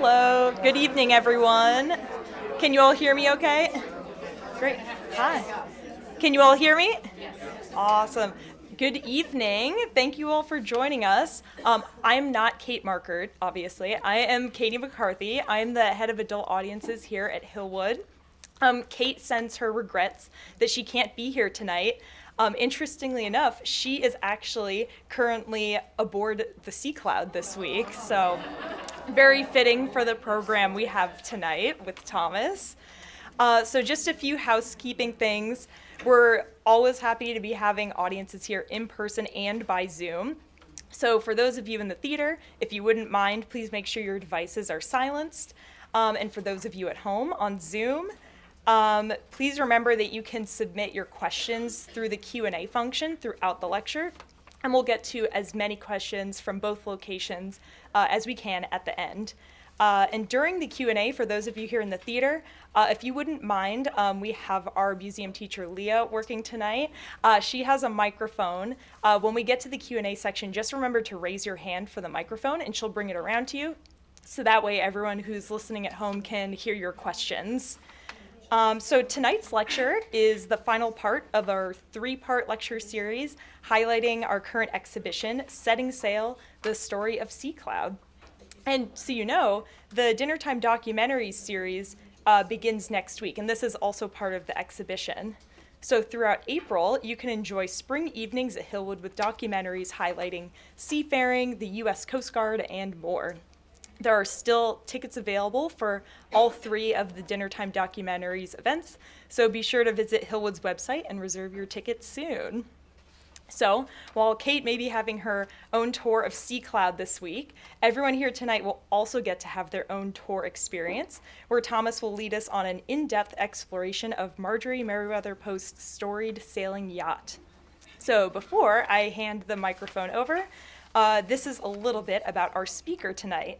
Hello, good evening, everyone. Can you all hear me okay? Great. Hi. Can you all hear me? Awesome. Good evening. Thank you all for joining us. I'm not Kate Markert, obviously. I am Katie McCarthy. I'm the head of adult audiences here at Hillwood. Kate sends her regrets that she can't be here tonight. Interestingly enough, she is actually currently aboard the Sea Cloud this week, so very fitting for the program we have tonight with Thomas. So just a few housekeeping things. We're always happy to be having audiences here in person and by Zoom. So for those of you in the theater, if you wouldn't mind, please make sure your devices are silenced. And for those of you at home on Zoom, please remember that you can submit your questions through the Q&A function throughout the lecture, and we'll get to as many questions from both locations as we can at the end. And during the Q&A, for those of you here in the theater, if you wouldn't mind, we have our museum teacher, Leah, working tonight. She has a microphone. When we get to the Q&A section, just remember to raise your hand for the microphone, and she'll bring it around to you. So that way everyone who's listening at home can hear your questions. So tonight's lecture is the final part of our three-part lecture series highlighting our current exhibition, Setting Sail, The Story of Sea Cloud. And so you know, the Dinnertime Documentaries series begins next week, and this is also part of the exhibition. So throughout April, you can enjoy spring evenings at Hillwood with documentaries highlighting seafaring, the U.S. Coast Guard, and more. There are still tickets available for all three of the Dinnertime Documentaries events, so be sure to visit Hillwood's website and reserve your tickets soon. So, while Kate may be having her own tour of Sea Cloud this week, everyone here tonight will also get to have their own tour experience, where Thomas will lead us on an in-depth exploration of Marjorie Merriweather Post's storied sailing yacht. So, before I hand the microphone over, this is a little bit about our speaker tonight.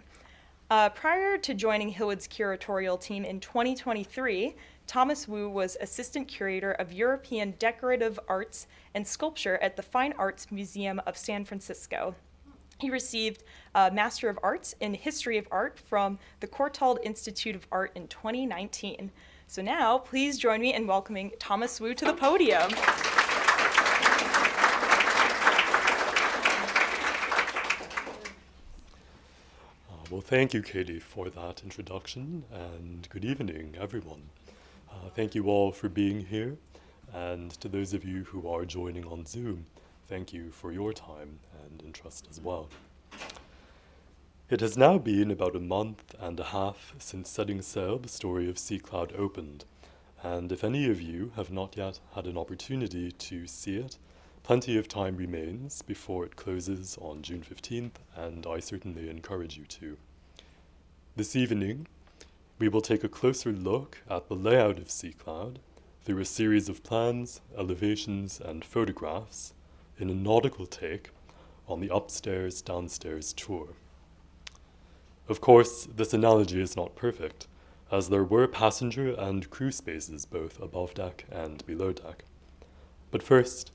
Prior to joining Hillwood's curatorial team in 2023, Thomas Wu was Assistant Curator of European Decorative Arts and Sculpture at the Fine Arts Museum of San Francisco. He received a Master of Arts in History of Art from the Courtauld Institute of Art in 2019. So now, please join me in welcoming Thomas Wu to the podium. Well, thank you, Katie, for that introduction, and good evening, everyone. Thank you all for being here, and to those of you who are joining on Zoom, thank you for your time and interest as well. It has now been about a month and a half since Setting Sail, The Story of Sea Cloud opened, and if any of you have not yet had an opportunity to see it, plenty of time remains before it closes on June 15th, and I certainly encourage you to. This evening, we will take a closer look at the layout of Sea Cloud through a series of plans, elevations, and photographs in a nautical take on the upstairs-downstairs tour. Of course, this analogy is not perfect, as there were passenger and crew spaces both above deck and below deck. But first,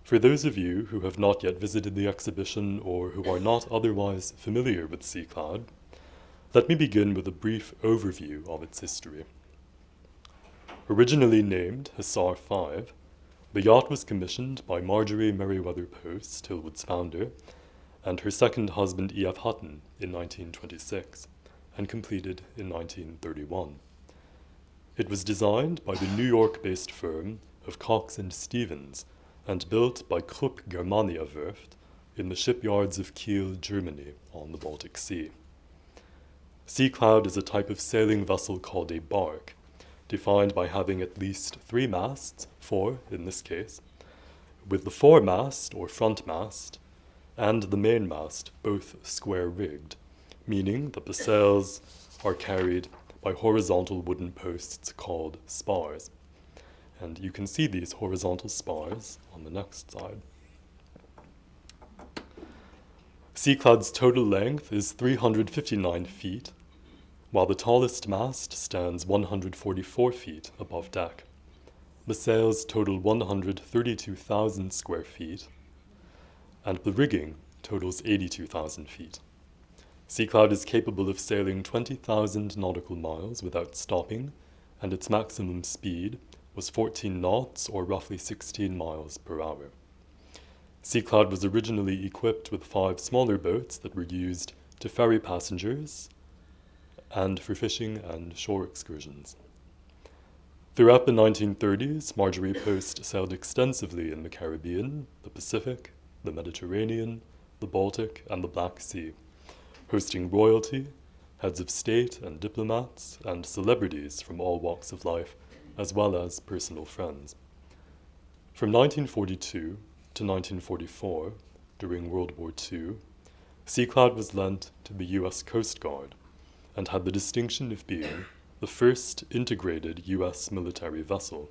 for those of you who have not yet visited the exhibition or who are not otherwise familiar with Sea Cloud, let me begin with a brief overview of its history. Originally named Hussar 5, the yacht was commissioned by Marjorie Merriweather Post, Hillwood's founder, and her second husband E.F. Hutton in 1926, and completed in 1931. It was designed by the New York-based firm of Cox and Stevens, and built by Krupp Germania Werft in the shipyards of Kiel, Germany, on the Baltic Sea. Sea Cloud is a type of sailing vessel called a bark, defined by having at least 3 masts, 4 in this case, with the foremast or front mast and the mainmast both square-rigged, meaning that the sails are carried by horizontal wooden posts called spars. And you can see these horizontal spars on the next slide. Sea Cloud's total length is 359 feet, while the tallest mast stands 144 feet above deck. The sails total 132,000 square feet, and the rigging totals 82,000 feet. Sea Cloud is capable of sailing 20,000 nautical miles without stopping, and its maximum speed was 14 knots, or roughly 16 miles per hour. Sea Cloud was originally equipped with 5 smaller boats that were used to ferry passengers and for fishing and shore excursions. Throughout the 1930s, Marjorie Post sailed extensively in the Caribbean, the Pacific, the Mediterranean, the Baltic, and the Black Sea, hosting royalty, heads of state and diplomats, and celebrities from all walks of life, as well as personal friends. From 1942 to 1944, during World War II, Sea Cloud was lent to the U.S. Coast Guard and had the distinction of being the first integrated U.S. military vessel,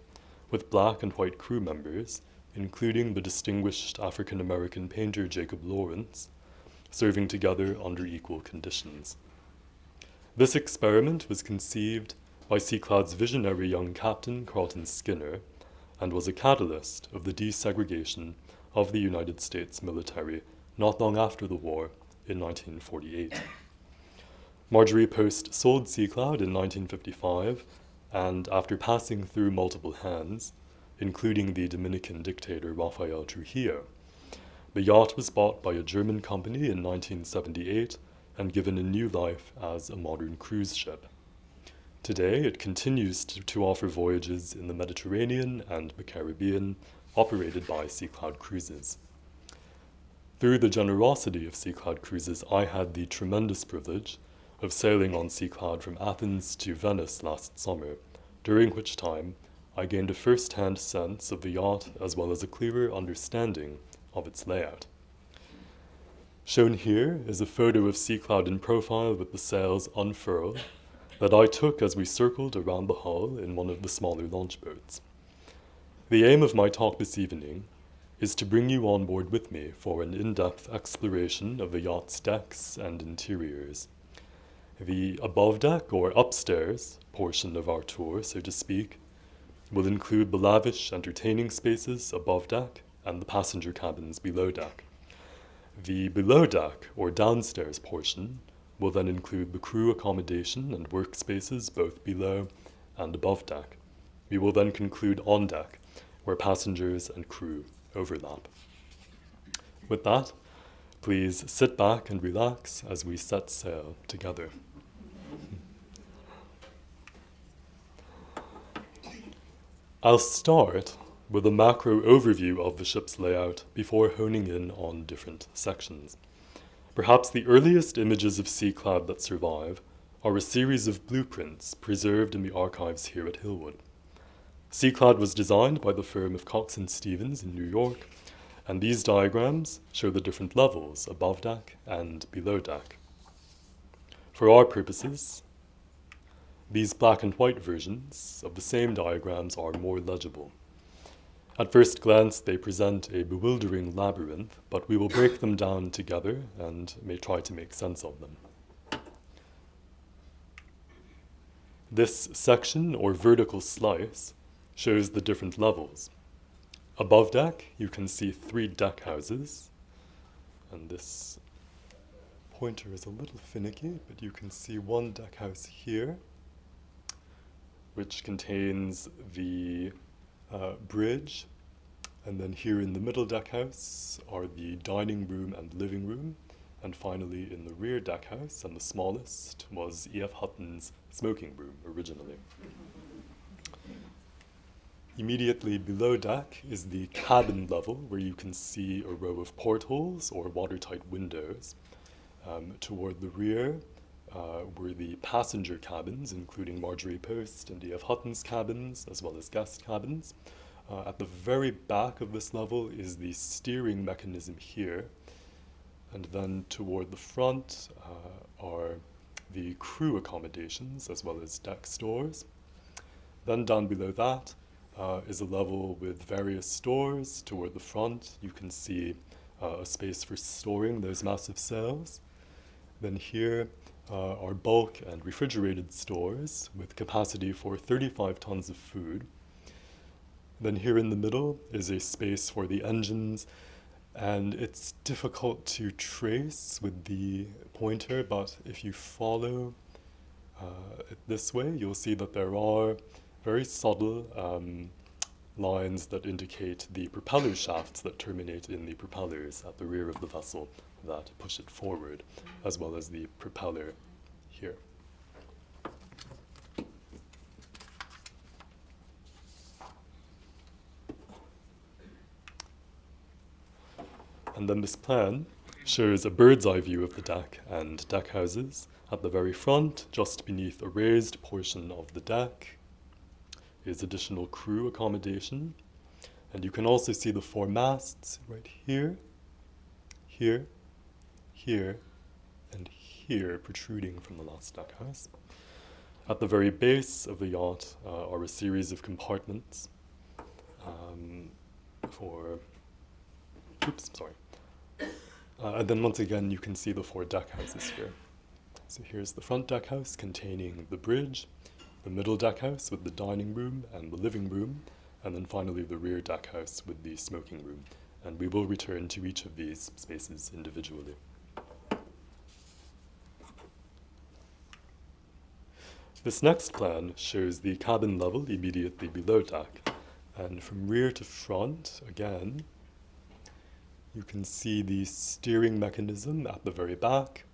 with black and white crew members, including the distinguished African-American painter Jacob Lawrence, serving together under equal conditions. This experiment was conceived by Sea Cloud's visionary young captain, Carlton Skinner, and was a catalyst of the desegregation of the United States military not long after the war in 1948. Marjorie Post sold Sea Cloud in 1955, and after passing through multiple hands, including the Dominican dictator Rafael Trujillo, the yacht was bought by a German company in 1978 and given a new life as a modern cruise ship. Today, it continues to offer voyages in the Mediterranean and the Caribbean, operated by Sea Cloud Cruises. Through the generosity of Sea Cloud Cruises, I had the tremendous privilege of sailing on Sea Cloud from Athens to Venice last summer, during which time I gained a first-hand sense of the yacht as well as a clearer understanding of its layout. Shown here is a photo of Sea Cloud in profile with the sails unfurled that I took as we circled around the hull in one of the smaller launch boats. The aim of my talk this evening is to bring you on board with me for an in-depth exploration of the yacht's decks and interiors. The above deck, or upstairs, portion of our tour, so to speak, will include the lavish entertaining spaces above deck and the passenger cabins below deck. The below deck, or downstairs portion, will then include the crew accommodation and workspaces both below and above deck. We will then conclude on deck, where passengers and crew overlap. With that, please sit back and relax as we set sail together. I'll start with a macro overview of the ship's layout before honing in on different sections. Perhaps the earliest images of Sea Cloud that survive are a series of blueprints preserved in the archives here at Hillwood. Sea Cloud was designed by the firm of Cox and Stevens in New York, and these diagrams show the different levels above deck and below deck. For our purposes, these black and white versions of the same diagrams are more legible. At first glance, they present a bewildering labyrinth, but we will break them down together and may try to make sense of them. This section, or vertical slice, shows the different levels. Above deck, you can see 3 deck houses, and this pointer is a little finicky, but you can see one deck house here, which contains the bridge, and then here in the middle deck house are the dining room and living room, and finally in the rear deck house, and the smallest, was E.F. Hutton's smoking room originally. Immediately below deck is the cabin level, where you can see a row of portholes or watertight windows. Toward the rear were the passenger cabins, including Marjorie Post and E.F. Hutton's cabins, as well as guest cabins. At the very back of this level is the steering mechanism here, and then toward the front are the crew accommodations, as well as deck stores. Then down below that is a level with various stores. Toward the front, you can see a space for storing those massive sails. Then here are bulk and refrigerated stores with capacity for 35 tons of food. Then here in the middle is a space for the engines And it's difficult to trace with the pointer, but if you follow it this way, you'll see that there are very subtle lines that indicate the propeller shafts that terminate in the propellers at the rear of the vessel that push it forward, as well as the propeller here. And then this plan shows a bird's eye view of the deck and deck houses. At the very front, just beneath a raised portion of the deck, is additional crew accommodation. And you can also see the 4 masts right here, here, here, and here protruding from the last deck house. At the very base of the yacht are a series of compartments and then once again you can see the 4 deck houses here. So here's the front deck house containing the bridge, the middle deck house with the dining room and the living room, and then finally the rear deck house with the smoking room. And we will return to each of these spaces individually. This next plan shows the cabin level immediately below deck. And from rear to front, again, you can see the steering mechanism at the very back.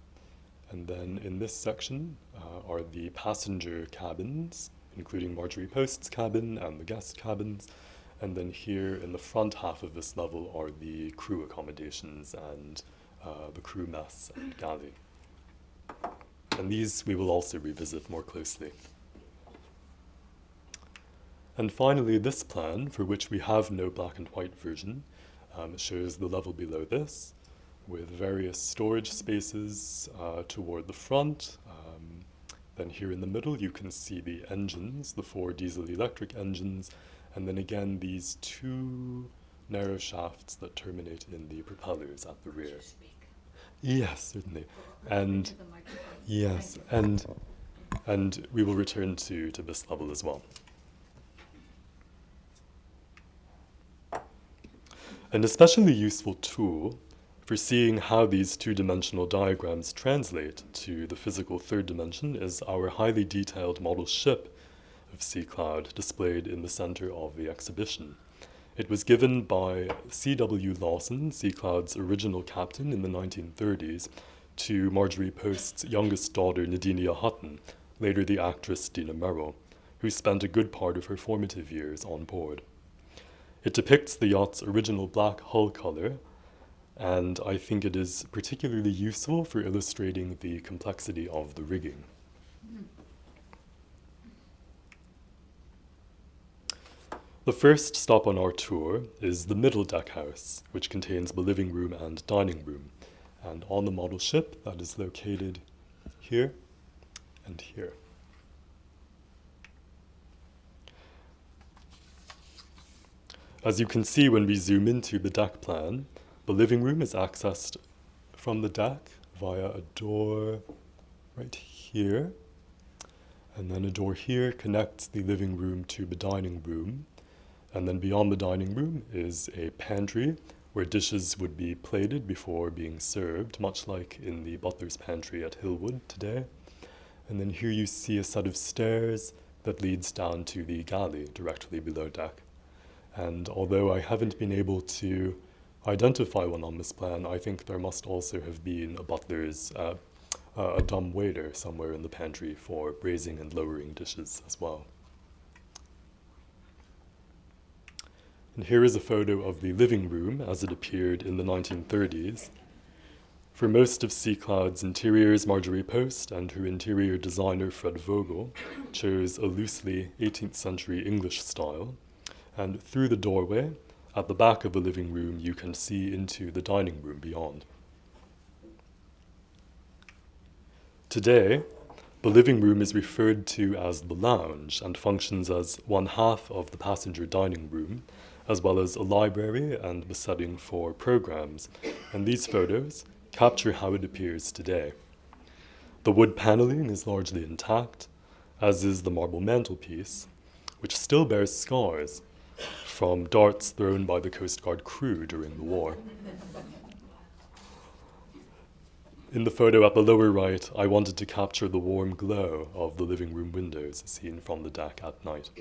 And then in this section are the passenger cabins, including Marjorie Post's cabin and the guest cabins. And then here in the front half of this level are the crew accommodations and the crew mess and galley. And these we will also revisit more closely. And finally, this plan, for which we have no black and white version, shows the level below this, with various storage spaces toward the front. Then here in the middle, you can see the engines, the 4 diesel-electric engines, and then again these 2 narrow shafts that terminate in the propellers at the rear. Yes, certainly. And yes, and we will return to this level as well. An especially useful tool for seeing how these 2-dimensional diagrams translate to the physical 3rd dimension is our highly detailed model ship of Sea Cloud displayed in the center of the exhibition. It was given by C.W. Lawson, Sea Cloud's original captain in the 1930s, to Marjorie Post's youngest daughter, Nadinia Hutton, later the actress Dina Merrill, who spent a good part of her formative years on board. It depicts the yacht's original black hull color, and I think it is particularly useful for illustrating the complexity of the rigging. The first stop on our tour is the middle deck house, which contains the living room and dining room. And on the model ship, that is located here and here. As you can see when we zoom into the deck plan, the living room is accessed from the deck via a door right here. And then a door here connects the living room to the dining room. And then beyond the dining room is a pantry where dishes would be plated before being served, much like in the butler's pantry at Hillwood today. And then here you see a set of stairs that leads down to the galley directly below deck. And although I haven't been able to identify one on this plan, I think there must also have been a butler's, a dumb waiter somewhere in the pantry for raising and lowering dishes as well. And here is a photo of the living room as it appeared in the 1930s. For most of Sea Cloud's interiors, Marjorie Post and her interior designer Fred Vogel chose a loosely 18th century English style. And through the doorway, at the back of the living room, you can see into the dining room beyond. Today, the living room is referred to as the lounge and functions as one half of the passenger dining room, as well as a library and the setting for programs. And these photos capture how it appears today. The wood paneling is largely intact, as is the marble mantelpiece, which still bears scars from darts thrown by the Coast Guard crew during the war. In the photo at the lower right, I wanted to capture the warm glow of the living room windows seen from the deck at night.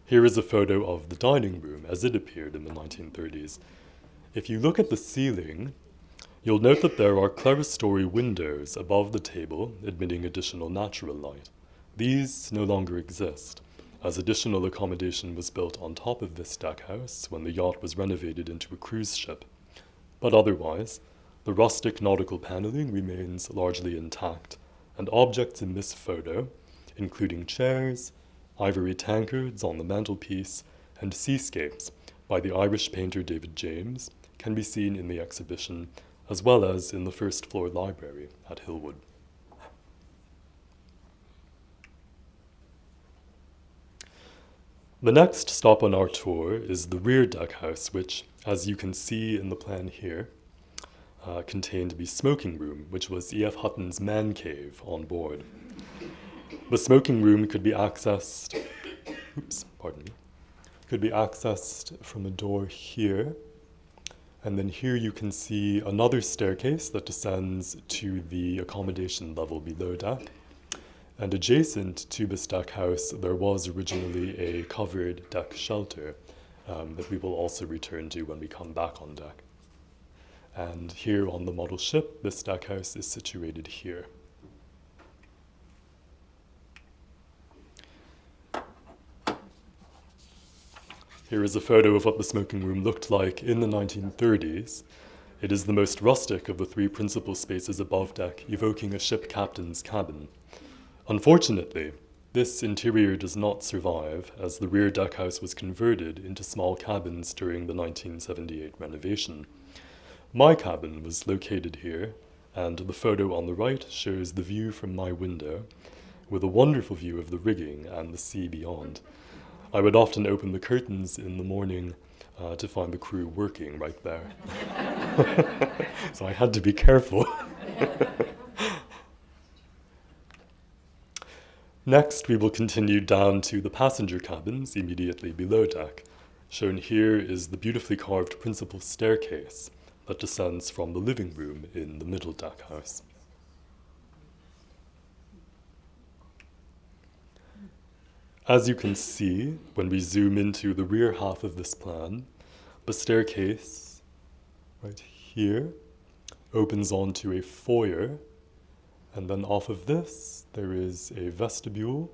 Here is a photo of the dining room as it appeared in the 1930s. If you look at the ceiling, you'll note that there are clerestory windows above the table admitting additional natural light. These no longer exist, as additional accommodation was built on top of this deck house when the yacht was renovated into a cruise ship. But otherwise, the rustic nautical paneling remains largely intact, and objects in this photo, including chairs, ivory tankards on the mantelpiece, and seascapes by the Irish painter David James, can be seen in the exhibition, as well as in the first floor library at Hillwood. The next stop on our tour is the rear deck house, which, as you can see in the plan here, contained the smoking room, which was E.F. Hutton's man cave on board. The smoking room could be accessed, could be accessed from a door here, and then here you can see another staircase that descends to the accommodation level below deck. And adjacent to this deck house, there was originally a covered deck shelter that we will also return to when we come back on deck. And here on the model ship, this deck house is situated here. Here is a photo of what the smoking room looked like in the 1930s. It is the most rustic of the three principal spaces above deck, evoking a ship captain's cabin. Unfortunately, this interior does not survive, as the rear deck house was converted into small cabins during the 1978 renovation. My cabin was located here, and the photo on the right shows the view from my window, with a wonderful view of the rigging and the sea beyond. I would often open the curtains in the morning to find the crew working right there. So I had to be careful. Next, we will continue down to the passenger cabins immediately below deck. Shown here is the beautifully carved principal staircase that descends from the living room in the middle deck house. As you can see, when we zoom into the rear half of this plan, the staircase right here opens onto a foyer, and then off of this there is a vestibule,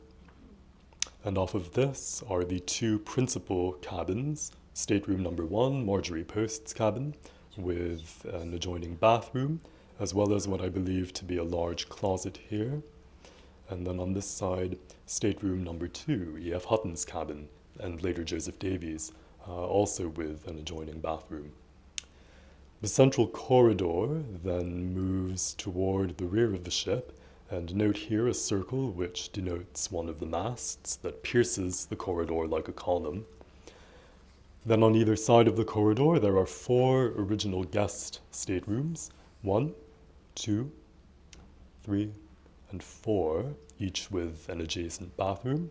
and off of this are the two principal cabins, stateroom number 1, Marjorie Post's cabin, with an adjoining bathroom, as well as what I believe to be a large closet here. And then on this side, stateroom number 2, E.F. Hutton's cabin, and later Joseph Davies, also with an adjoining bathroom. The central corridor then moves toward the rear of the ship, and note here a circle which denotes one of the masts that pierces the corridor like a column. Then on either side of the corridor there are 4 original guest staterooms, 1, 2, 3, and 4, each with an adjacent bathroom.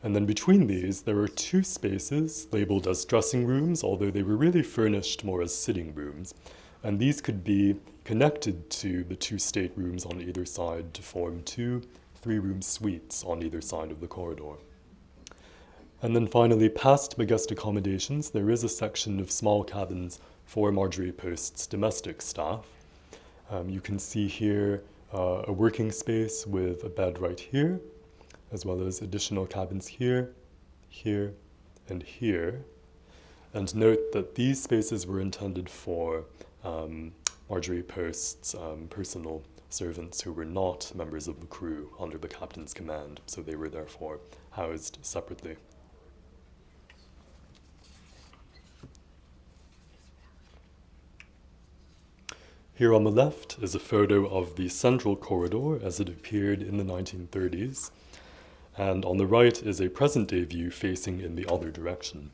And then between these, there are 2 spaces labeled as dressing rooms, although they were really furnished more as sitting rooms. And these could be connected to the 2 staterooms on either side to form 2 3-room suites on either side of the corridor. And then finally, past the guest accommodations, there is a section of small cabins for Marjorie Post's domestic staff. You can see here a working space with a bed right here, as well as additional cabins here, here, and here. And note that these spaces were intended for Marjorie Post's personal servants who were not members of the crew under the captain's command, so they were therefore housed separately. Here on the left is a photo of the central corridor as it appeared in the 1930s. And on the right is a present-day view facing in the other direction.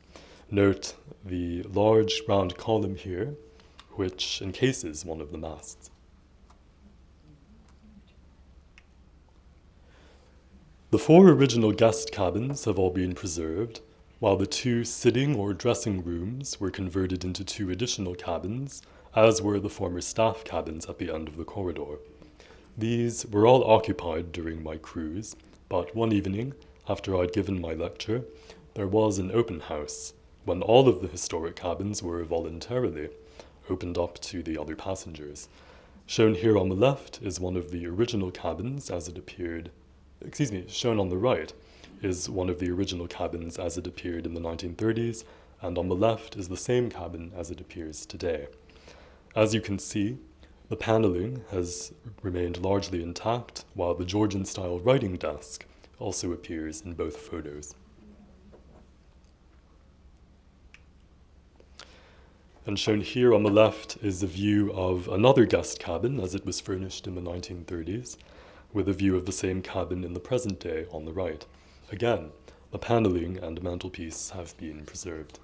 Note the large round column here, which encases one of the masts. The 4 original guest cabins have all been preserved, while the 2 sitting or dressing rooms were converted into 2 additional cabins, as were the former staff cabins at the end of the corridor. These were all occupied during my cruise, but one evening, after I'd given my lecture, there was an open house, when all of the historic cabins were voluntarily opened up to the other passengers. Shown here on the left is one of the original cabins as it appeared, shown on the right is one of the original cabins as it appeared in the 1930s, and on the left is the same cabin as it appears today. As you can see, the paneling has remained largely intact, while the Georgian-style writing desk also appears in both photos. And shown here on the left is a view of another guest cabin as it was furnished in the 1930s, with a view of the same cabin in the present day on the right. Again, the paneling and mantelpiece have been preserved.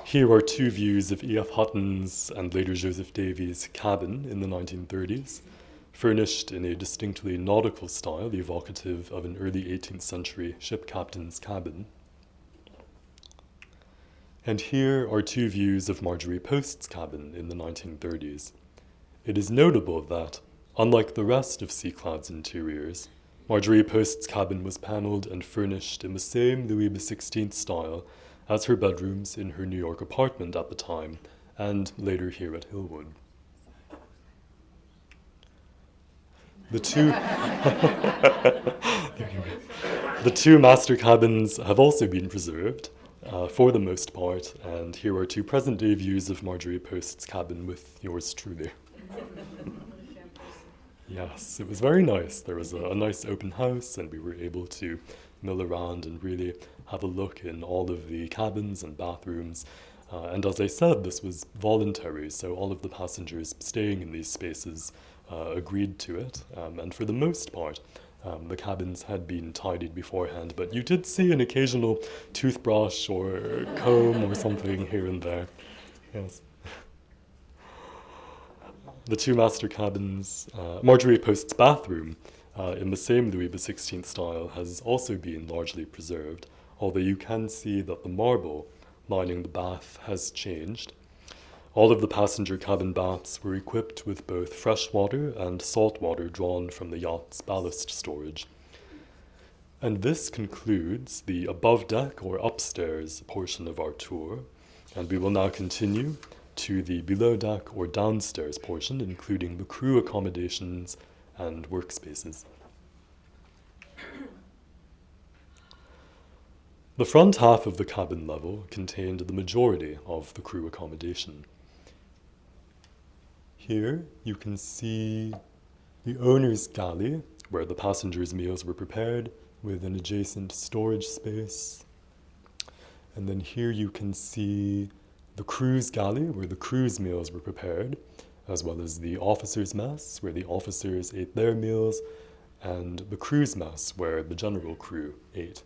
Here are 2 views of E.F. Hutton's and later Joseph Davies' cabin in the 1930s, furnished in a distinctly nautical style evocative of an early 18th century ship captain's cabin. And here are 2 views of Marjorie Post's cabin in the 1930s. It is notable that, unlike the rest of Seacloud's interiors, Marjorie Post's cabin was panelled and furnished in the same Louis XVI style as her bedrooms in her New York apartment at the time, and later here at Hillwood. The 2 master cabins have also been preserved, for the most part, and here are 2 present-day views of Marjorie Post's cabin with yours truly. Yes, it was very nice. There was a nice open house, and we were able to mill around and really have a look in all of the cabins and bathrooms. And as I said, this was voluntary, so all of the passengers staying in these spaces agreed to it. And for the most part, the cabins had been tidied beforehand, but you did see an occasional toothbrush or comb or something here and there. Yes. The 2 master cabins, Marjorie Post's bathroom, in the same Louis XVI style, has also been largely preserved, although you can see that the marble lining the bath has changed. All of the passenger cabin baths were equipped with both fresh water and salt water drawn from the yacht's ballast storage. And this concludes the above deck or upstairs portion of our tour, and we will now continue to the below deck or downstairs portion, including the crew accommodations and workspaces. The front half of the cabin level contained the majority of the crew accommodation. Here you can see the owner's galley, where the passengers' meals were prepared, with an adjacent storage space. And then here you can see the crew's galley, where the crew's meals were prepared, as well as the officers' mess, where the officers ate their meals, and the crew's mess, where the general crew ate.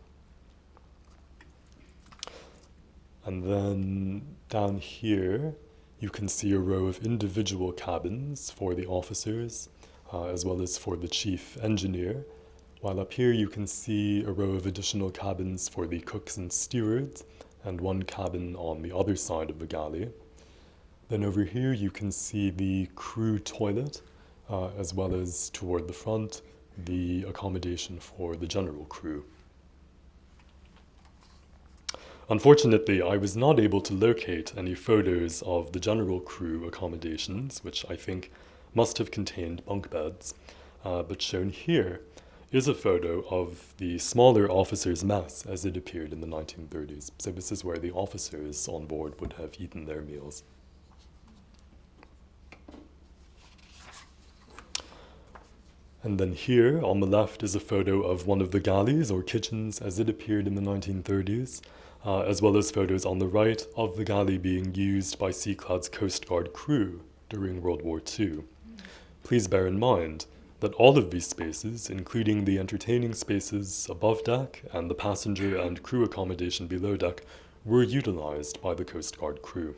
And then down here, you can see a row of individual cabins for the officers, as well as for the chief engineer, while up here you can see a row of additional cabins for the cooks and stewards, and 1 cabin on the other side of the galley. Then over here you can see the crew toilet, as well as toward the front, the accommodation for the general crew. Unfortunately, I was not able to locate any photos of the general crew accommodations, which I think must have contained bunk beds, but shown here is a photo of the smaller officers' mess as it appeared in the 1930s. So this is where the officers on board would have eaten their meals. And then here on the left is a photo of one of the galleys or kitchens as it appeared in the 1930s, as well as photos on the right of the galley being used by Seacloud's Coast Guard crew during World War II. Please bear in mind that all of these spaces, including the entertaining spaces above deck and the passenger and crew accommodation below deck, were utilized by the Coast Guard crew.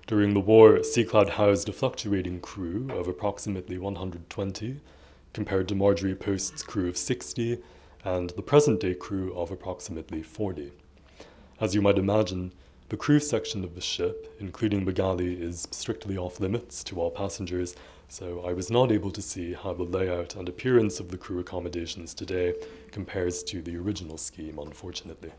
During the war, Sea Cloud housed a fluctuating crew of approximately 120, compared to Marjorie Post's crew of 60, and the present-day crew of approximately 40. As you might imagine, the crew section of the ship, including the galley, is strictly off-limits to all passengers, so I was not able to see how the layout and appearance of the crew accommodations today compares to the original scheme, unfortunately.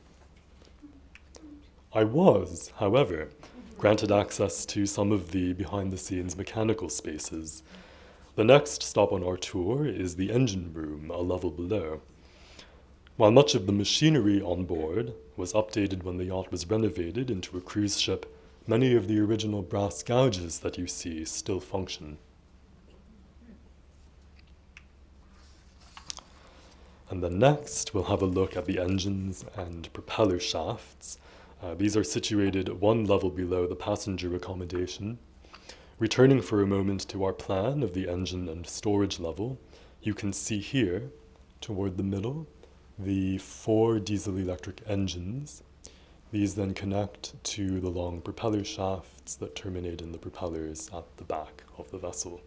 I was, however, granted access to some of the behind-the-scenes mechanical spaces. The next stop on our tour is the engine room, a level below. While much of the machinery on board was updated when the yacht was renovated into a cruise ship, many of the original brass gouges that you see still function. And then next, we'll have a look at the engines and propeller shafts. These are situated one level below the passenger accommodation. Returning for a moment to our plan of the engine and storage level, you can see here, toward the middle, the 4 diesel-electric engines. These then connect to the long propeller shafts that terminate in the propellers at the back of the vessel.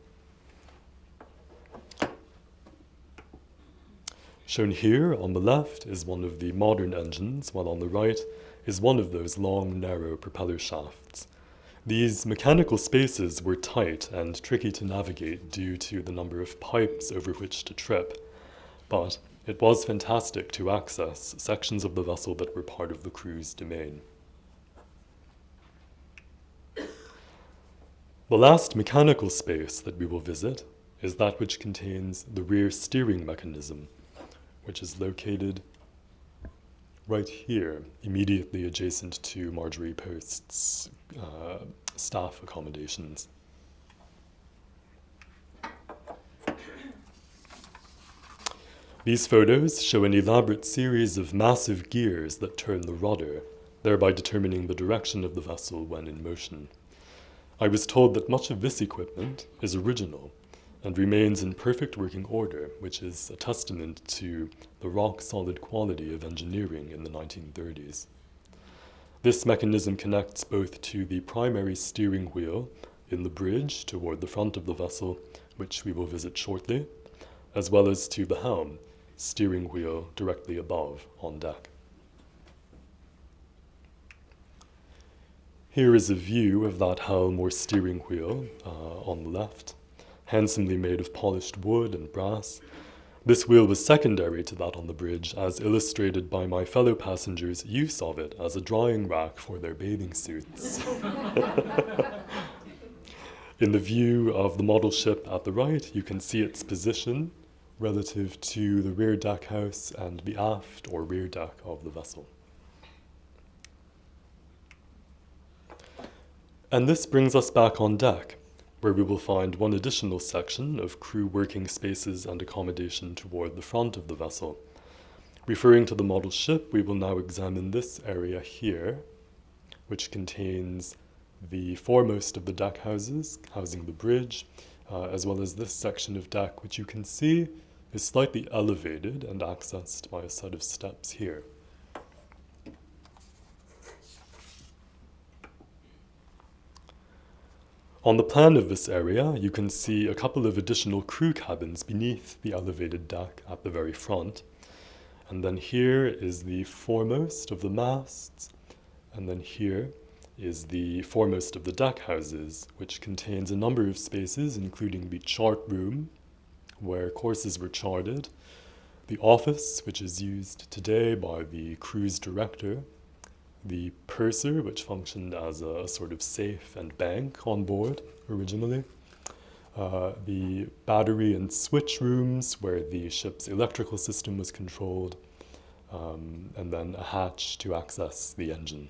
Shown here on the left is one of the modern engines, while on the right is one of those long, narrow propeller shafts. These mechanical spaces were tight and tricky to navigate due to the number of pipes over which to trip, but it was fantastic to access sections of the vessel that were part of the crew's domain. The last mechanical space that we will visit is that which contains the rear steering mechanism, which is located right here, immediately adjacent to Marjorie Post's staff accommodations. These photos show an elaborate series of massive gears that turn the rudder, thereby determining the direction of the vessel when in motion. I was told that much of this equipment is original and remains in perfect working order, which is a testament to the rock-solid quality of engineering in the 1930s. This mechanism connects both to the primary steering wheel in the bridge toward the front of the vessel, which we will visit shortly, as well as to the helm, steering wheel directly above on deck. Here is a view of that helm or steering wheel on the left, handsomely made of polished wood and brass. This wheel was secondary to that on the bridge, as illustrated by my fellow passengers' use of it as a drying rack for their bathing suits. In the view of the model ship at the right, you can see its position relative to the rear deck house and the aft or rear deck of the vessel. And this brings us back on deck, where we will find one additional section of crew working spaces and accommodation toward the front of the vessel. Referring to the model ship, we will now examine this area here, which contains the foremost of the deck houses, housing the bridge, as well as this section of deck, which you can see is slightly elevated and accessed by a set of steps here. On the plan of this area, you can see a couple of additional crew cabins beneath the elevated deck at the very front. And then here is the foremost of the masts, and then here is the foremost of the deck houses, which contains a number of spaces, including the chart room, where courses were charted, the office, which is used today by the cruise director, the purser, which functioned as a sort of safe and bank on board originally, the battery and switch rooms where the ship's electrical system was controlled, and then a hatch to access the engine.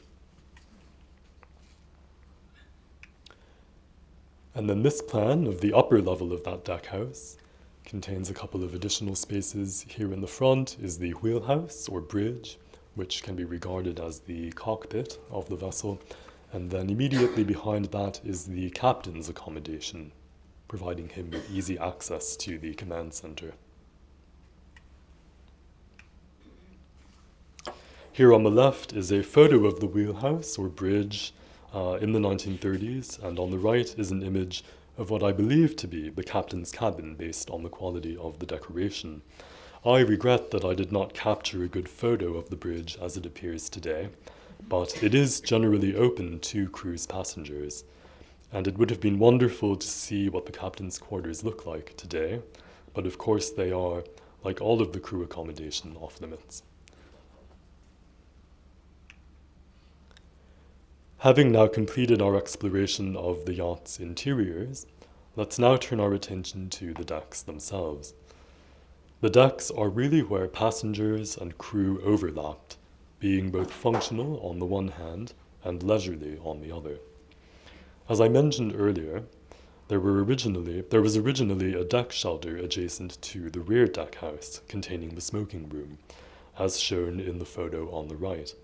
And then this plan of the upper level of that deck house contains a couple of additional spaces. Here in the front is the wheelhouse or bridge, which can be regarded as the cockpit of the vessel, and then immediately behind that is the captain's accommodation, providing him with easy access to the command center. Here on the left is a photo of the wheelhouse or bridge in the 1930s, and on the right is an image of what I believe to be the captain's cabin based on the quality of the decoration. I regret that I did not capture a good photo of the bridge as it appears today, but it is generally open to cruise passengers, and it would have been wonderful to see what the captain's quarters look like today, but of course they are, like all of the crew accommodation, off limits. Having now completed our exploration of the yacht's interiors, let's now turn our attention to the decks themselves. The decks are really where passengers and crew overlapped, being both functional on the one hand and leisurely on the other. As I mentioned earlier, there was originally a deck shelter adjacent to the rear deck house containing the smoking room, as shown in the photo on the right.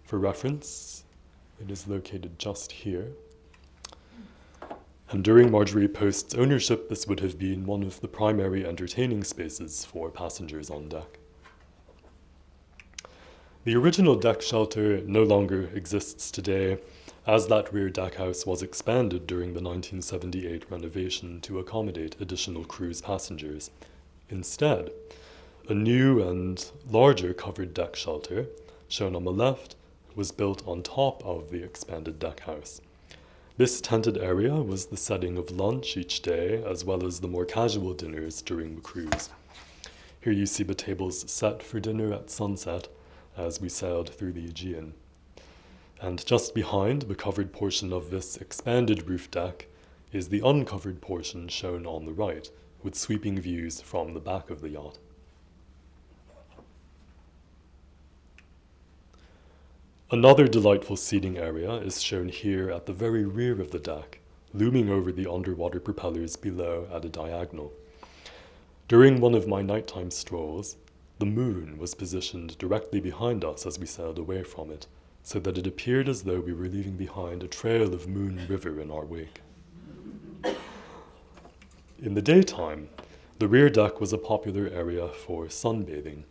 For reference, it is located just here. And during Marjorie Post's ownership, this would have been one of the primary entertaining spaces for passengers on deck. The original deck shelter no longer exists today, as that rear deck house was expanded during the 1978 renovation to accommodate additional cruise passengers. Instead, a new and larger covered deck shelter, shown on the left, was built on top of the expanded deck house. This tented area was the setting of lunch each day, as well as the more casual dinners during the cruise. Here you see the tables set for dinner at sunset as we sailed through the Aegean. And just behind the covered portion of this expanded roof deck is the uncovered portion shown on the right, with sweeping views from the back of the yacht. Another delightful seating area is shown here at the very rear of the deck, looming over the underwater propellers below at a diagonal. During one of my nighttime strolls, the moon was positioned directly behind us as we sailed away from it, so that it appeared as though we were leaving behind a trail of Moon River in our wake. In the daytime, the rear deck was a popular area for sunbathing,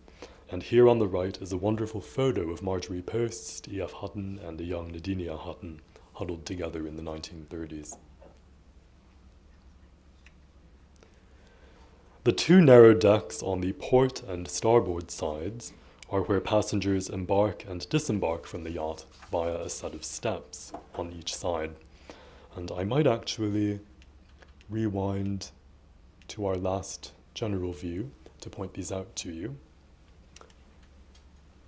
and here on the right is a wonderful photo of Marjorie Post, E.F. Hutton, and a young Nadinia Hutton huddled together in the 1930s. The two narrow decks on the port and starboard sides are where passengers embark and disembark from the yacht via a set of steps on each side. And I might actually rewind to our last general view to point these out to you.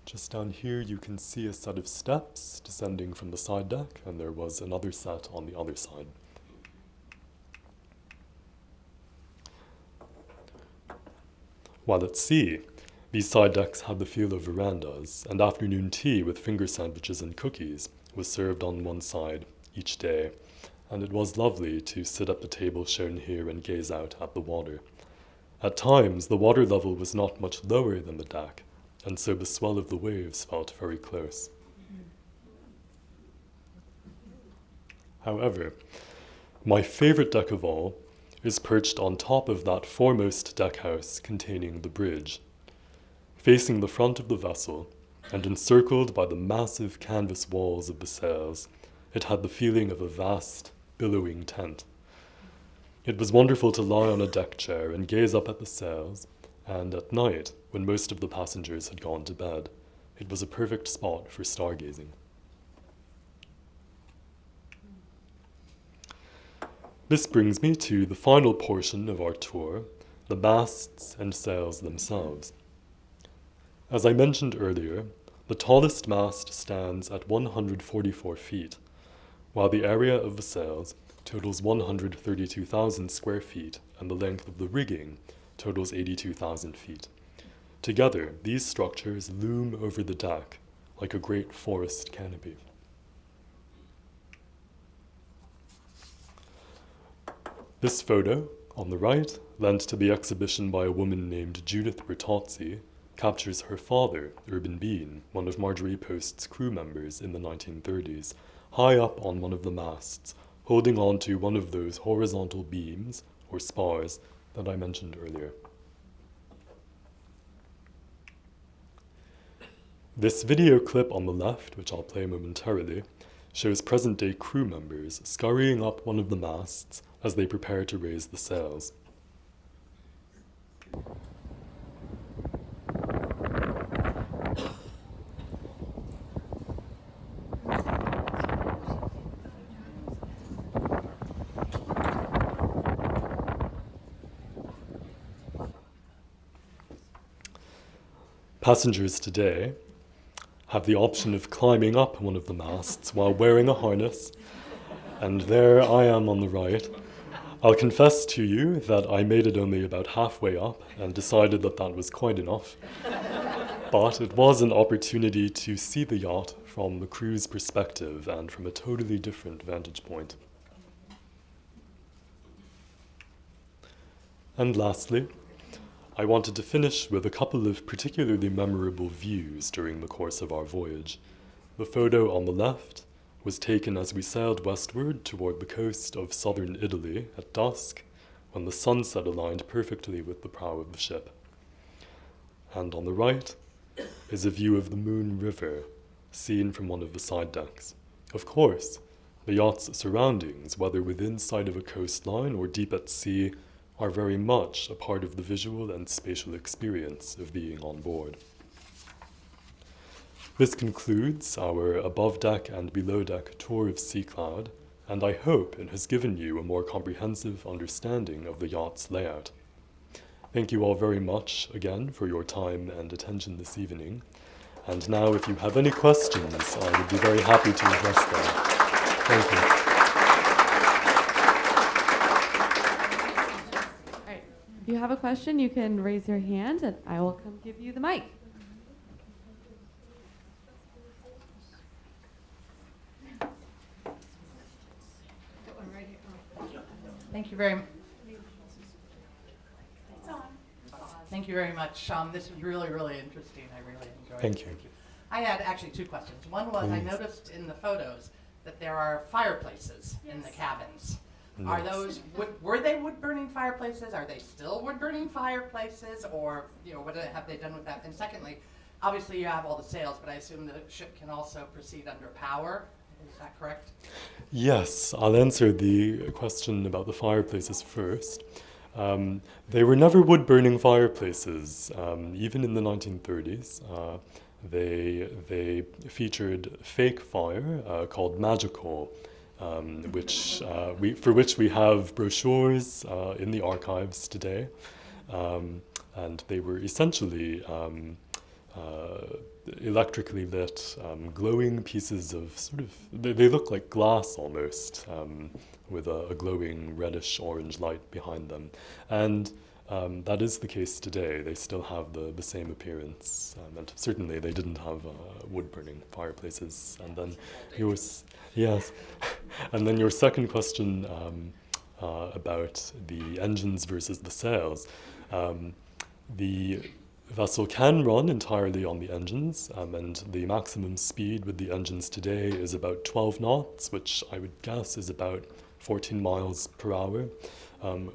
Just down here you can see a set of steps descending from the side deck, and there was another set on the other side. While at sea, these side decks had the feel of verandas, and afternoon tea with finger sandwiches and cookies was served on one side each day, and it was lovely to sit at the table shown here and gaze out at the water. At times, the water level was not much lower than the deck, and so the swell of the waves felt very close. However, my favorite deck of all is perched on top of that foremost deck house containing the bridge. Facing the front of the vessel, and encircled by the massive canvas walls of the sails, it had the feeling of a vast, billowing tent. It was wonderful to lie on a deck chair and gaze up at the sails, and at night, when most of the passengers had gone to bed, it was a perfect spot for stargazing. This brings me to the final portion of our tour, the masts and sails themselves. As I mentioned earlier, the tallest mast stands at 144 feet, while the area of the sails totals 132,000 square feet, and the length of the rigging totals 82,000 feet. Together, these structures loom over the deck like a great forest canopy. This photo, on the right, lent to the exhibition by a woman named Judith Bertozzi, captures her father, Urban Bean, one of Marjorie Post's crew members in the 1930s, high up on one of the masts, holding on to one of those horizontal beams, or spars, that I mentioned earlier. This video clip on the left, which I'll play momentarily, shows present-day crew members scurrying up one of the masts as they prepare to raise the sails. Passengers today have the option of climbing up one of the masts while wearing a harness, and there I am on the right. I'll confess to you that I made it only about halfway up and decided that that was quite enough. But it was an opportunity to see the yacht from the crew's perspective and from a totally different vantage point. And lastly, I wanted to finish with a couple of particularly memorable views during the course of our voyage. The photo on the left was taken as we sailed westward toward the coast of southern Italy at dusk, when the sunset aligned perfectly with the prow of the ship. And on the right is a view of the Moon River, seen from one of the side decks. Of course, the yacht's surroundings, whether within sight of a coastline or deep at sea, are very much a part of the visual and spatial experience of being on board. This concludes our above-deck and below-deck tour of Sea Cloud, and I hope it has given you a more comprehensive understanding of the yacht's layout. Thank you all very much again for your time and attention this evening. And now, if you have any questions, I would be very happy to address them. Thank you. If you have a question, you can raise your hand and I will come give you the mic. Thank you very much. Thank you very much. This is really, really interesting. I really enjoyed it. Thank you. I had actually two questions. One was, I noticed in the photos that there are fireplaces in the cabins. Are those were they wood-burning fireplaces? Are they still wood-burning fireplaces, or what have they done with that? And secondly, obviously you have all the sails, but I assume the ship can also proceed under power. Is that correct? Yes, I'll answer the question about the fireplaces first. They were never wood-burning fireplaces. Even in the 1930s, they featured fake fire called magical. For which we have brochures in the archives today, and they were essentially electrically lit, glowing pieces of they look like glass almost, with a glowing reddish-orange light behind them. And that is the case today. They still have the same appearance, and certainly they didn't have wood-burning fireplaces. And then yes, and then your second question about the engines versus the sails. The vessel can run entirely on the engines, and the maximum speed with the engines today is about 12 knots, which I would guess is about 14 miles per hour.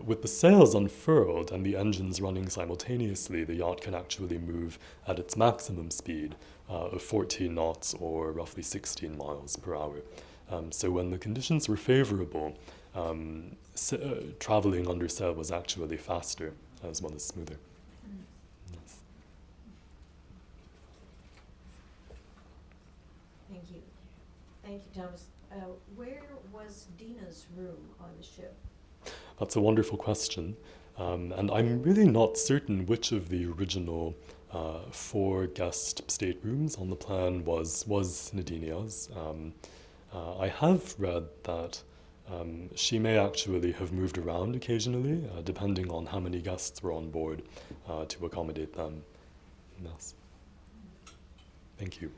With the sails unfurled and the engines running simultaneously, the yacht can actually move at its maximum speed of 14 knots, or roughly 16 miles per hour. So when the conditions were favorable, traveling under sail was actually faster as well as smoother. Yes. Thank you. Thank you, Thomas. Where was Dina's room on the ship? That's a wonderful question. And I'm really not certain which of the original 4 guest staterooms on the plan was Nadinia's. I have read that she may actually have moved around occasionally, depending on how many guests were on board to accommodate them. Yes. Thank you.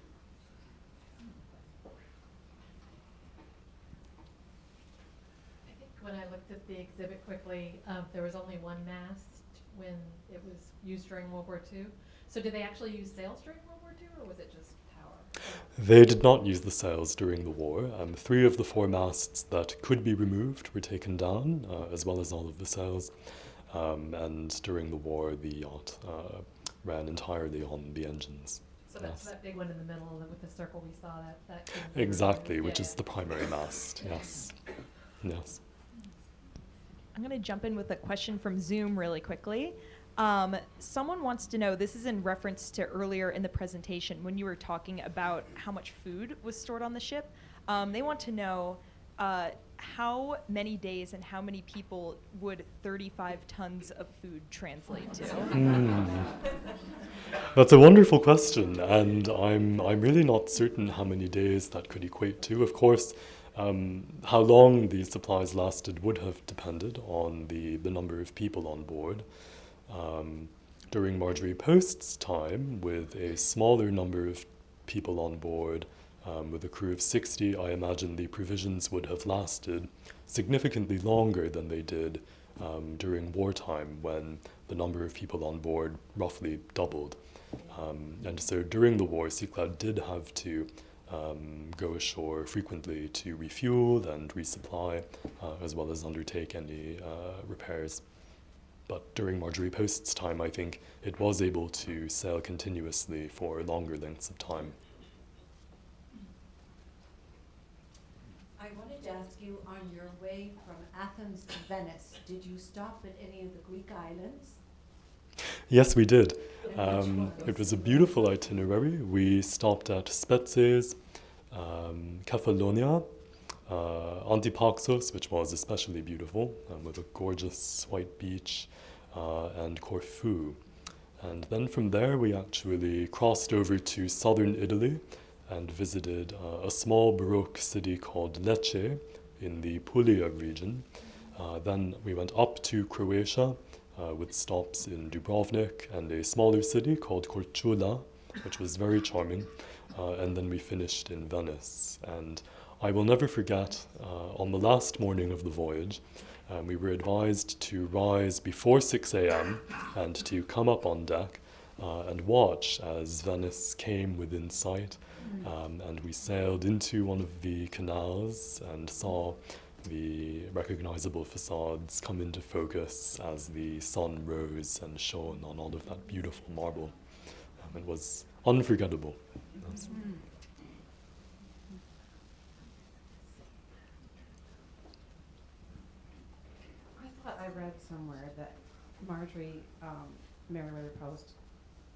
I think when I looked at the exhibit quickly, there was only one mast when it was used during World War II. So did they actually use sails during World War II, or was it just power? They did not use the sails during the war. 3 of the 4 masts that could be removed were taken down, as well as all of the sails. And during the war, the yacht ran entirely on the engines. So that's Yes. that big one in the middle with the circle we saw that came through. Exactly, which Yeah. is the primary mast. Yes. Yes. I'm going to jump in with a question from Zoom really quickly. Someone wants to know, this is in reference to earlier in the presentation when you were talking about how much food was stored on the ship. They want to know how many days and how many people would 35 tons of food translate to? That's a wonderful question, and I'm really not certain how many days that could equate to. Of course, how long these supplies lasted would have depended on the number of people on board. During Marjorie Post's time, with a smaller number of people on board, with a crew of 60, I imagine the provisions would have lasted significantly longer than they did during wartime, when the number of people on board roughly doubled. And so during the war, Cyclades did have to go ashore frequently to refuel and resupply, as well as undertake any repairs. But during Marjorie Post's time, I think it was able to sail continuously for longer lengths of time. I wanted to ask you, on your way from Athens to Venice, did you stop at any of the Greek islands? Yes, we did. And which It ones? was a beautiful itinerary. We stopped at Spetses, Kefalonia, Antipaxos, which was especially beautiful, with a gorgeous white beach, and Corfu. And then from there we actually crossed over to southern Italy and visited a small Baroque city called Lecce in the Puglia region. Then we went up to Croatia with stops in Dubrovnik and a smaller city called Korčula, which was very charming. And then we finished in Venice. And I will never forget, on the last morning of the voyage, we were advised to rise before 6 a.m. and to come up on deck and watch as Venice came within sight. And we sailed into one of the canals and saw the recognizable facades come into focus as the sun rose and shone on all of that beautiful marble. It was unforgettable. Yes. I thought I read somewhere that Marjorie Merriweather Post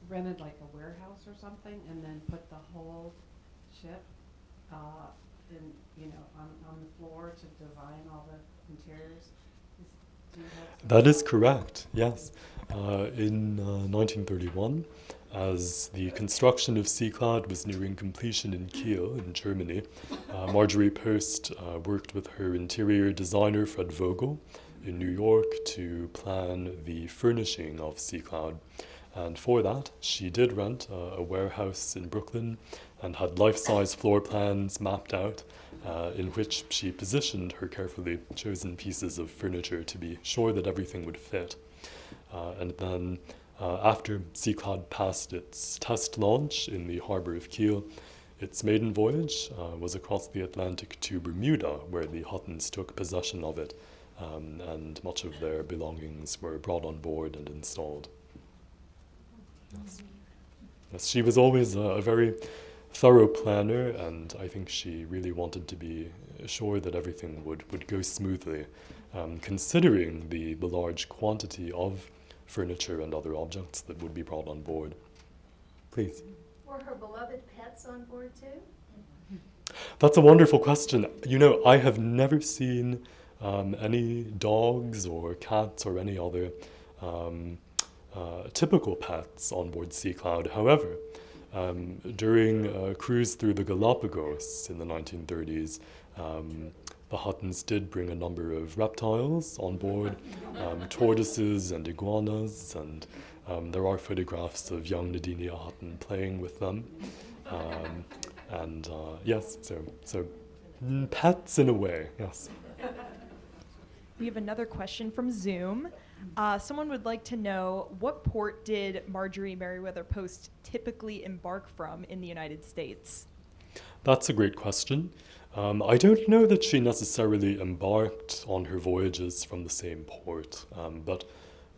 rented like a warehouse or something and then put the whole ship in, on the floor to design all the interiors. Do you have That is correct, yes. In 1931, as the construction of Cyclades was nearing completion in Kiel, in Germany, Marjorie Post worked with her interior designer, Fred Vogel, in New York to plan the furnishing of Cyclades. And for that, she did rent a warehouse in Brooklyn and had life-size floor plans mapped out, in which she positioned her carefully chosen pieces of furniture to be sure that everything would fit. And then after Cyclades passed its test launch in the harbor of Kiel, its maiden voyage was across the Atlantic to Bermuda, where the Huttons took possession of it, and much of their belongings were brought on board and installed. Yes. Yes, she was always a very thorough planner, and I think she really wanted to be sure that everything would go smoothly, considering the large quantity of furniture and other objects that would be brought on board. Please. Were her beloved pets on board too? That's a wonderful question. I have never seen any dogs or cats or any other typical pets on board Cyclades. However, during a cruise through the Galapagos in the 1930s, the Huttons did bring a number of reptiles on board, tortoises and iguanas, and there are photographs of young Nadinia Hutton playing with them. Yes, so pets in a way, yes. We have another question from Zoom. Someone would like to know, what port did Marjorie Merriweather Post typically embark from in the United States? That's a great question. I don't know that she necessarily embarked on her voyages from the same port, but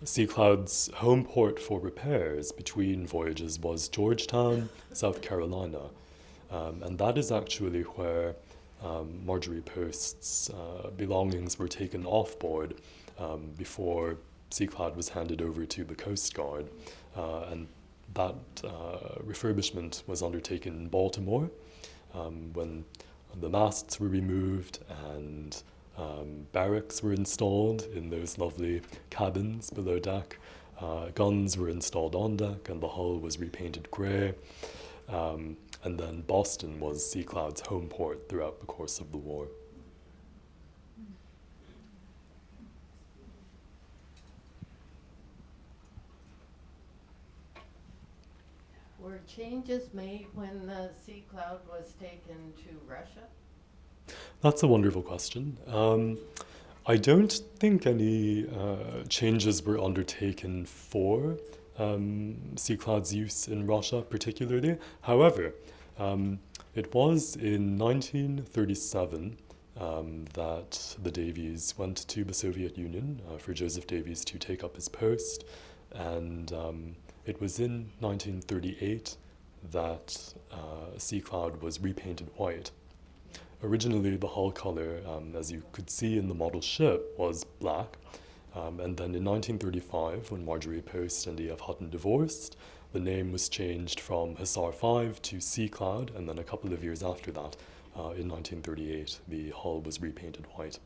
Sea Cloud's home port for repairs between voyages was Georgetown, South Carolina. And that is actually where Marjorie Post's belongings were taken off board before Sea Cloud was handed over to the Coast Guard. And that refurbishment was undertaken in Baltimore when the masts were removed and barracks were installed in those lovely cabins below deck. Guns were installed on deck and the hull was repainted grey. And then Boston was Sea Cloud's home port throughout the course of the war. Were changes made when the Sea Cloud was taken to Russia? That's a wonderful question. I don't think any changes were undertaken for Sea Cloud's use in Russia particularly. However, it was in 1937 that the Davies went to the Soviet Union for Joseph Davies to take up his post, and it was in 1938 that Sea Cloud was repainted white. Originally, the hull color, as you could see in the model ship, was black. And then in 1935, when Marjorie Post and E.F. Hutton divorced, the name was changed from Hussar 5 to Sea Cloud, and then a couple of years after that, in 1938, the hull was repainted white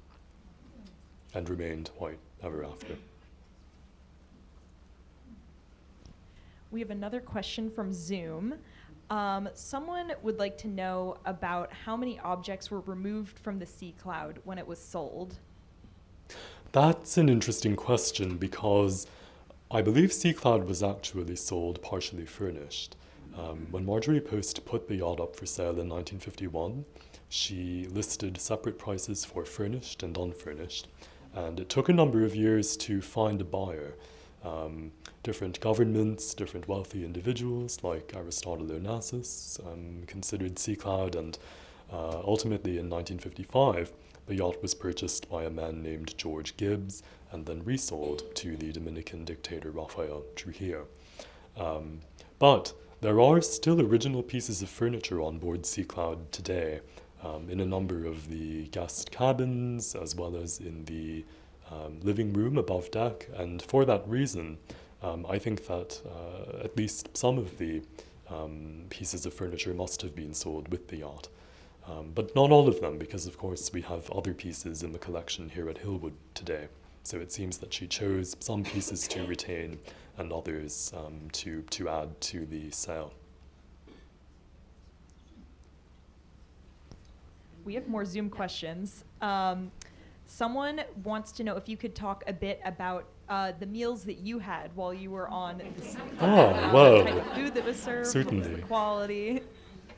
and remained white ever after. We have another question from Zoom. Someone would like to know about how many objects were removed from the Sea Cloud when it was sold. That's an interesting question because I believe Sea Cloud was actually sold partially furnished. When Marjorie Post put the yacht up for sale in 1951, she listed separate prices for furnished and unfurnished, and it took a number of years to find a buyer. Different governments, different wealthy individuals like Aristotle Onassis considered Sea Cloud, and ultimately in 1955 the yacht was purchased by a man named George Gibbs and then resold to the Dominican dictator Rafael Trujillo. But there are still original pieces of furniture on board Sea Cloud today in a number of the guest cabins as well as in the living room above deck, and for that reason I think that at least some of the pieces of furniture must have been sold with the yacht. But not all of them, because of course we have other pieces in the collection here at Hillwood today. So it seems that she chose some pieces to retain and others to add to the sale. We have more Zoom questions. Someone wants to know if you could talk a bit about the meals that you had while you were on the Sea Cloud. Oh, whoa. The type of food that was served, what was Certainly. the quality.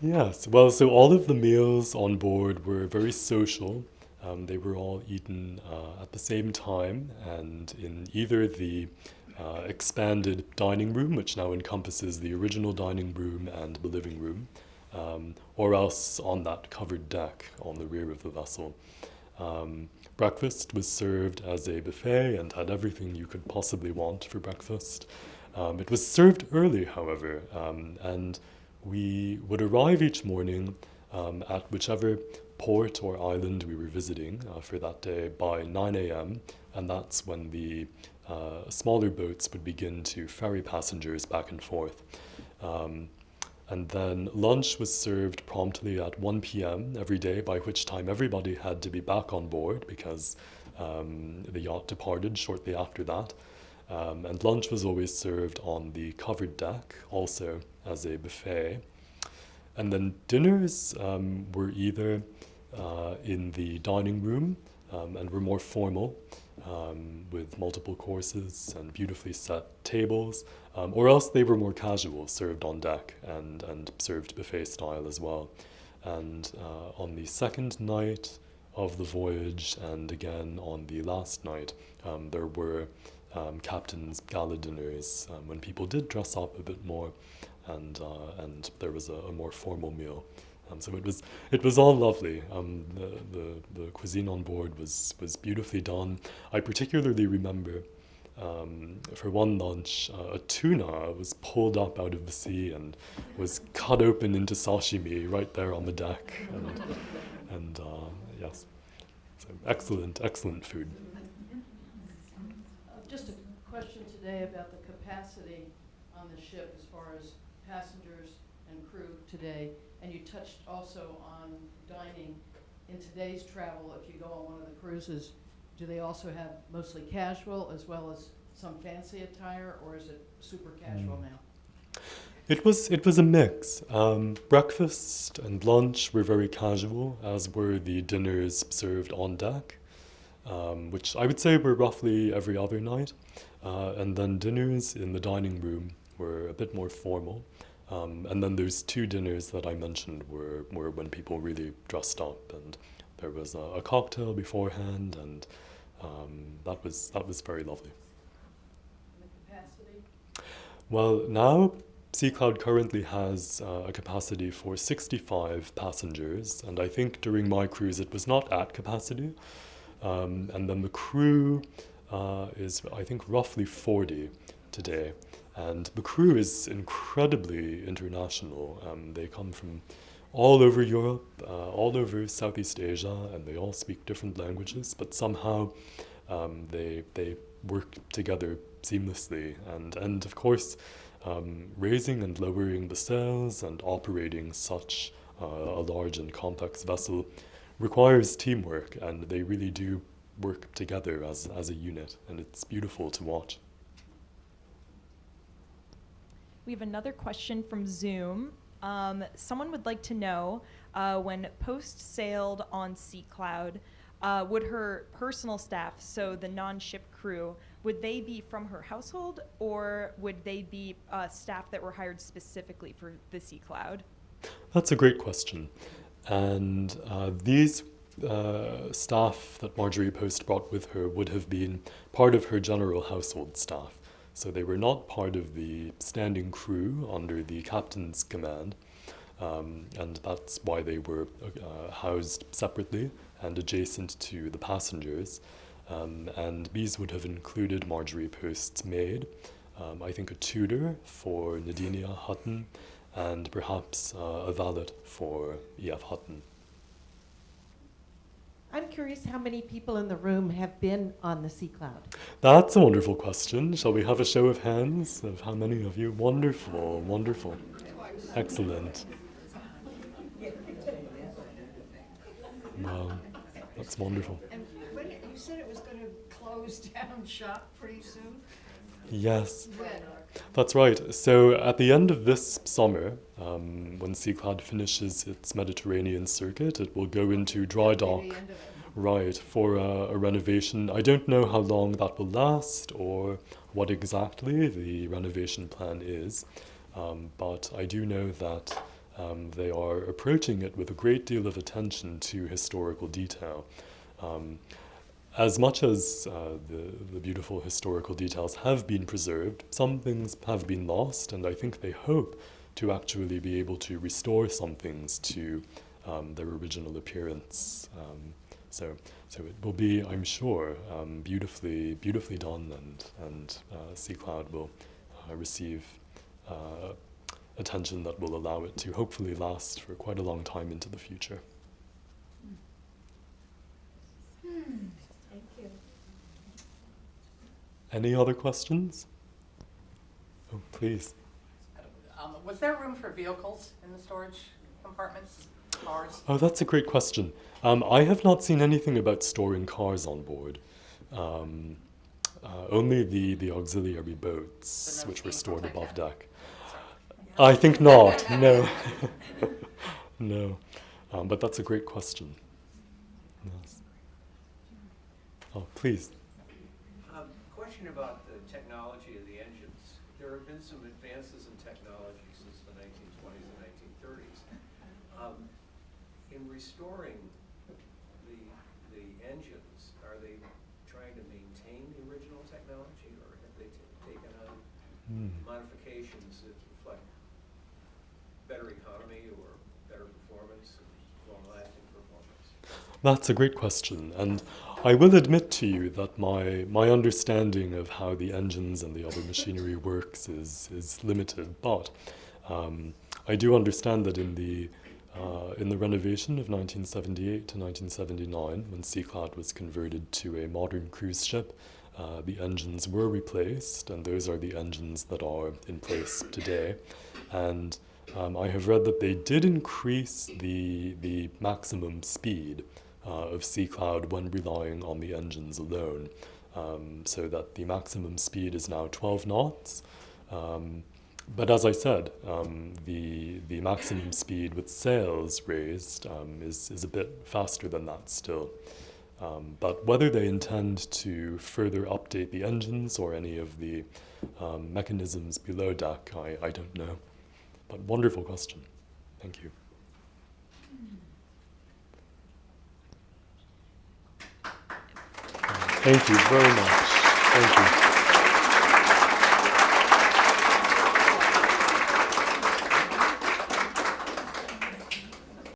Yes, well, so all of the meals on board were very social. They were all eaten at the same time and in either the expanded dining room, which now encompasses the original dining room and the living room, or else on that covered deck on the rear of the vessel. Breakfast was served as a buffet and had everything you could possibly want for breakfast. It was served early, however, and we would arrive each morning at whichever port or island we were visiting for that day by 9 a.m., and that's when the smaller boats would begin to ferry passengers back and forth. And then lunch was served promptly at 1 p.m. every day, by which time everybody had to be back on board because the yacht departed shortly after that. And lunch was always served on the covered deck, also as a buffet. And then dinners were either in the dining room and were more formal, with multiple courses and beautifully set tables, or else they were more casual, served on deck and served buffet style as well. And on the second night of the voyage, and again on the last night, there were captain's gala dinners when people did dress up a bit more, and there was a more formal meal. So it was all lovely. The cuisine on board was beautifully done. I particularly remember for one lunch, a tuna was pulled up out of the sea and was cut open into sashimi right there on the deck. And yes, so excellent food. Just a question today about the capacity on the ship as far as passengers and crew today. And you touched also on dining. In today's travel, if you go on one of the cruises, do they also have mostly casual as well as some fancy attire, or is it super casual now? It was a mix. Breakfast and lunch were very casual, as were the dinners served on deck, which I would say were roughly every other night. And then dinners in the dining room were a bit more formal. And then those two dinners that I mentioned were when people really dressed up, and there was a cocktail beforehand, and that was very lovely. And the capacity? Well, now Sea Cloud currently has a capacity for 65 passengers, and I think during my cruise it was not at capacity. And then the crew is, I think, roughly 40 today. And the crew is incredibly international. They come from all over Europe, all over Southeast Asia, and they all speak different languages, but somehow they work together seamlessly. And of course, raising and lowering the sails and operating such a large and complex vessel requires teamwork, and they really do work together as a unit, and it's beautiful to watch. We have another question from Zoom. Someone would like to know, when Post sailed on Sea Cloud, would her personal staff, so the non-ship crew, would they be from her household, or would they be staff that were hired specifically for the Sea Cloud? That's a great question. And these staff that Marjorie Post brought with her would have been part of her general household staff. So they were not part of the standing crew under the captain's command, and that's why they were housed separately and adjacent to the passengers. And these would have included Marjorie Post's maid, I think a tutor for Nadinia Hutton, and perhaps a valet for E.F. Hutton. I'm curious how many people in the room have been on the Sea Cloud. That's a wonderful question. Shall we have a show of hands of how many of you? Wonderful, wonderful. Excellent. Wow, that's wonderful. And when you said it was going to close down shop pretty soon? Yes, When? that's right. So at the end of this summer, when Sea Cloud finishes its Mediterranean circuit, it will go into dry dock, The end of it. right, for a renovation. I don't know how long that will last or what exactly the renovation plan is, but I do know that they are approaching it with a great deal of attention to historical detail. As much as the beautiful historical details have been preserved, some things have been lost, and I think they hope to actually be able to restore some things to their original appearance. So it will be, I'm sure, beautifully done, and Sea Cloud will receive attention that will allow it to hopefully last for quite a long time into the future. Thank you. Any other questions? Oh, please. Was there room for vehicles in the storage compartments, cars? Oh, that's a great question. I have not seen anything about storing cars on board. Only the auxiliary boats, So no which were steam stored like above that? deck. I think not, no. No. But that's a great question. Yes. Oh, please. Question about the technology of the engines. There have been some advances in technology since the 1920s and 1930s. In restoring the engines, are they trying to maintain the original technology, or have they taken on modifications that reflect better economy or better performance and long-lasting performance? That's a great question, and I will admit to you that my understanding of how the engines and the other machinery works is limited, but I do understand that in the renovation of 1978 to 1979, when Seacloud was converted to a modern cruise ship, the engines were replaced, and those are the engines that are in place today. And I have read that they did increase the maximum speed of Seacloud when relying on the engines alone, so that the maximum speed is now 12 knots. But as I said, the maximum speed with sails raised is a bit faster than that still. But whether they intend to further update the engines or any of the mechanisms below deck, I don't know. But wonderful question. Thank you. Thank you very much. Thank you.